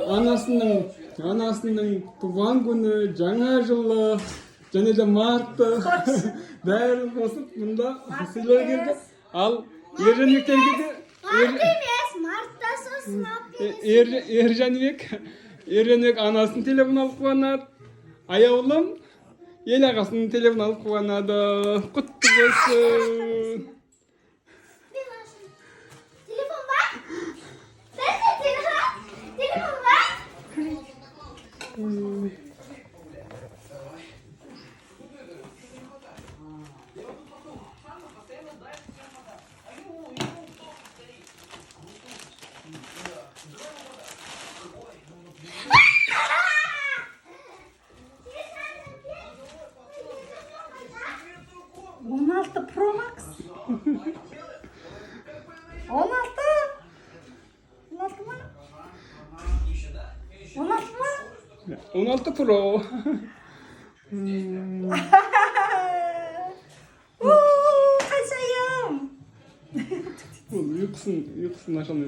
Anasının tuğan günü, жаңа жылы, және de mart'ta bәрін қосып мұнда сыйлар келді. Ал Ержанбектерге де Март емес, мартта сосын Ержанбек анасының телефон алып қуанады. Аяулым ел ағасының телефон алып қуанады. Құтты болсын. Telefon var. Sende telefon var. Pro Max. 16 mı? 16 mı? 16 Pro. Kaçayım. Uykusun aşağıda.